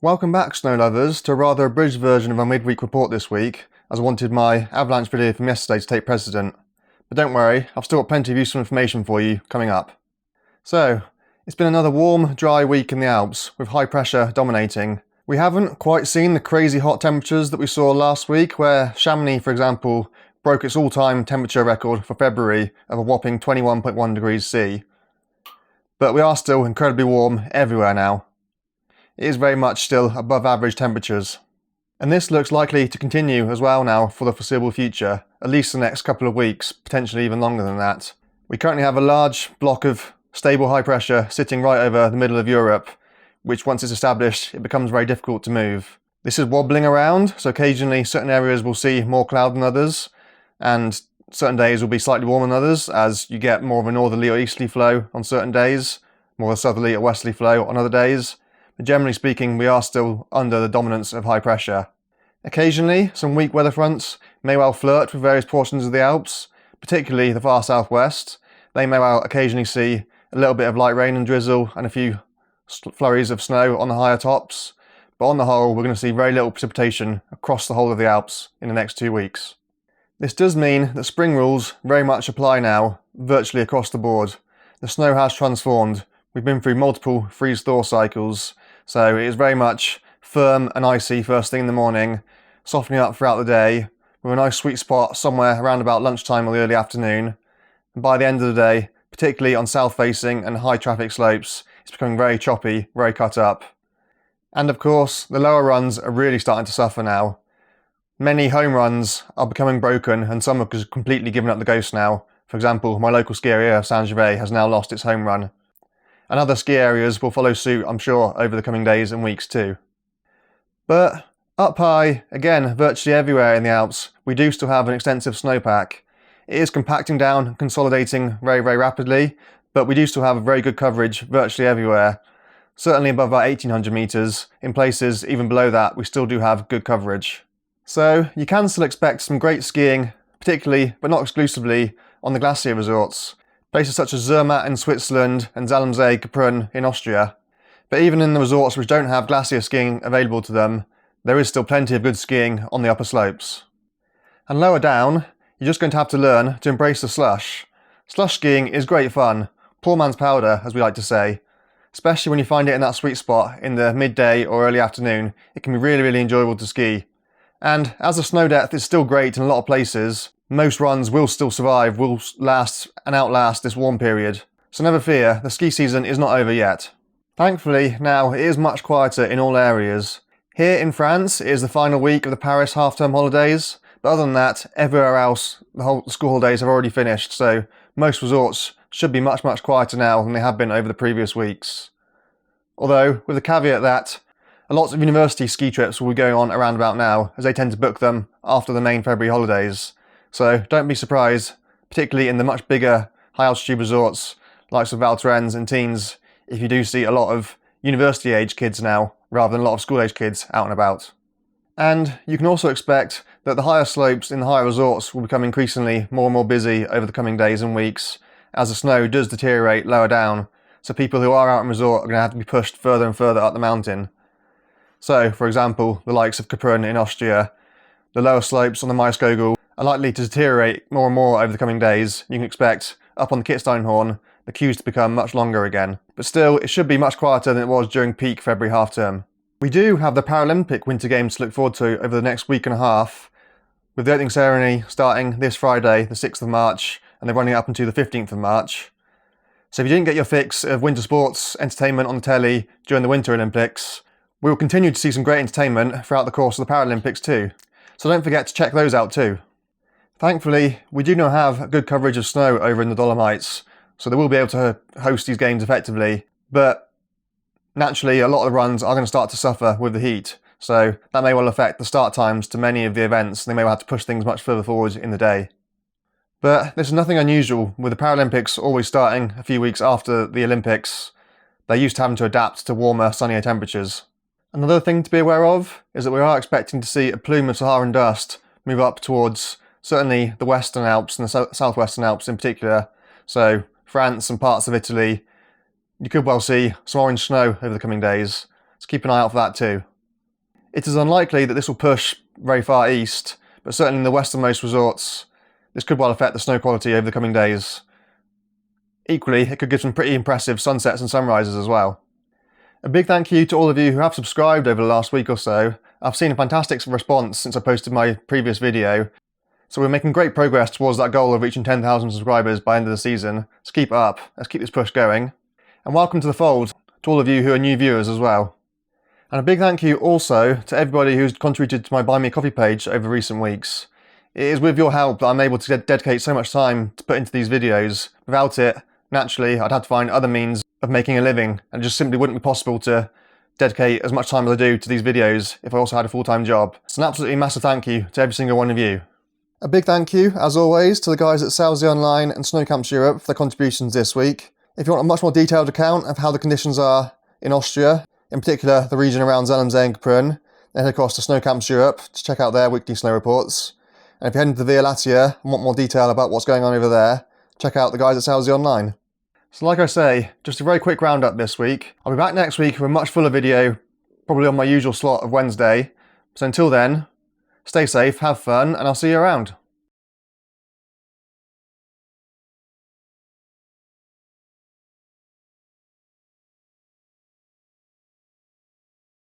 Welcome back, snow lovers, to a rather abridged version of our midweek report this week, as I wanted my avalanche video from yesterday to take precedent. But don't worry, I've still got plenty of useful information for you coming up. So, it's been another warm, dry week in the Alps, with high pressure dominating. We haven't quite seen the crazy hot temperatures that we saw last week, where Chamonix, for example, broke its all-time temperature record for February of a whopping 21.1 degrees C. But we are still incredibly warm everywhere now. It is very much still above average temperatures. And this looks likely to continue as well now for the foreseeable future, at least the next couple of weeks, potentially even longer than that. We currently have a large block of stable high pressure sitting right over the middle of Europe, which once it's established, it becomes very difficult to move. This is wobbling around, so occasionally certain areas will see more cloud than others, and certain days will be slightly warmer than others, as you get more of a northerly or easterly flow on certain days, more of a southerly or westerly flow on other days. But generally speaking, we are still under the dominance of high pressure. Occasionally, some weak weather fronts may well flirt with various portions of the Alps, particularly the far southwest. They may well occasionally see a little bit of light rain and drizzle and a few flurries of snow on the higher tops. But on the whole, we're going to see very little precipitation across the whole of the Alps in the next 2 weeks. This does mean that spring rules very much apply now, virtually across the board. The snow has transformed. We've been through multiple freeze-thaw cycles, so it is very much firm and icy first thing in the morning, softening up throughout the day, with a nice sweet spot somewhere around about lunchtime or the early afternoon. And by the end of the day, particularly on south-facing and high traffic slopes, it's becoming very choppy, very cut up. And of course, the lower runs are really starting to suffer now. Many home runs are becoming broken and some have completely given up the ghost now. For example, my local ski area of Saint-Gervais has now lost its home run. And other ski areas will follow suit, I'm sure, over the coming days and weeks too. But up high, again, virtually everywhere in the Alps, we do still have an extensive snowpack. It is compacting down and consolidating very, very rapidly, but we do still have very good coverage virtually everywhere. Certainly above about 1800 metres, in places even below that we still do have good coverage. So you can still expect some great skiing, particularly, but not exclusively, on the glacier resorts. Places such as Zermatt in Switzerland and Zalmsee Kaprun in Austria. But even in the resorts which don't have glacier skiing available to them, there is still plenty of good skiing on the upper slopes. And lower down, you're just going to have to learn to embrace the slush. Slush skiing is great fun, poor man's powder as we like to say. Especially when you find it in that sweet spot in the midday or early afternoon, it can be really, really enjoyable to ski. And as the snow depth is still great in a lot of places, most runs will still survive, will last and outlast this warm period. So never fear, the ski season is not over yet. Thankfully, now it is much quieter in all areas. Here in France, it is the final week of the Paris half-term holidays, but other than that, everywhere else, the school holidays have already finished, so most resorts should be much, much quieter now than they have been over the previous weeks. Although, with the caveat that lots of university ski trips will be going on around about now, as they tend to book them after the main February holidays. So don't be surprised, particularly in the much bigger high-altitude resorts, like Val Thorens and Teens, if you do see a lot of university-age kids now, rather than a lot of school-age kids out and about. And you can also expect that the higher slopes in the higher resorts will become increasingly more and more busy over the coming days and weeks, as the snow does deteriorate lower down, so people who are out in resort are going to have to be pushed further and further up the mountain. So, for example, the likes of Kaprun in Austria, the lower slopes on the Maasgogel are likely to deteriorate more and more over the coming days. You can expect, up on the Kitzsteinhorn, the queues to become much longer again. But still, it should be much quieter than it was during peak February half-term. We do have the Paralympic Winter Games to look forward to over the next week and a half, with the opening ceremony starting this Friday, the 6th of March, and then running up until the 15th of March. So if you didn't get your fix of winter sports entertainment on the telly during the Winter Olympics, we will continue to see some great entertainment throughout the course of the Paralympics too. So don't forget to check those out too. Thankfully, we do now have good coverage of snow over in the Dolomites, so they will be able to host these games effectively, but naturally a lot of the runs are going to start to suffer with the heat, so that may well affect the start times to many of the events. They may well have to push things much further forward in the day. But this is nothing unusual, with the Paralympics always starting a few weeks after the Olympics. They're used to having to adapt to warmer, sunnier temperatures. Another thing to be aware of is that we are expecting to see a plume of Saharan dust move up towards certainly the Western Alps and the Southwestern Alps in particular, so France and parts of Italy. You could well see some orange snow over the coming days. It's so keep an eye out for that too. It is unlikely that this will push very far east, but certainly in the westernmost resorts, this could well affect the snow quality over the coming days. Equally, it could give some pretty impressive sunsets and sunrises as well. A big thank you to all of you who have subscribed over the last week or so. I've seen a fantastic response since I posted my previous video, so we're making great progress towards that goal of reaching 10,000 subscribers by the end of the season, so keep it up, let's keep this push going. And welcome to the fold to all of you who are new viewers as well. And a big thank you also to everybody who's contributed to my Buy Me a Coffee page over recent weeks. It is with your help that I'm able to dedicate so much time to put into these videos. Without it, naturally, I'd have to find other means of making a living, and it just simply wouldn't be possible to dedicate as much time as I do to these videos if I also had a full-time job. So an absolutely massive thank you to every single one of you. A big thank you, as always, to the guys at Salesy Online and Snow Camps Europe for their contributions this week. If you want a much more detailed account of how the conditions are in Austria, in particular the region around Zelensee and Kaprun, then head across to Snow Camps Europe to check out their weekly snow reports. And if you head into the Via Latia and want more detail about what's going on over there, check out the guys at Salesy Online. So like I say, just a very quick roundup this week. I'll be back next week with a much fuller video, probably on my usual slot of Wednesday. So until then, stay safe, have fun, and I'll see you around.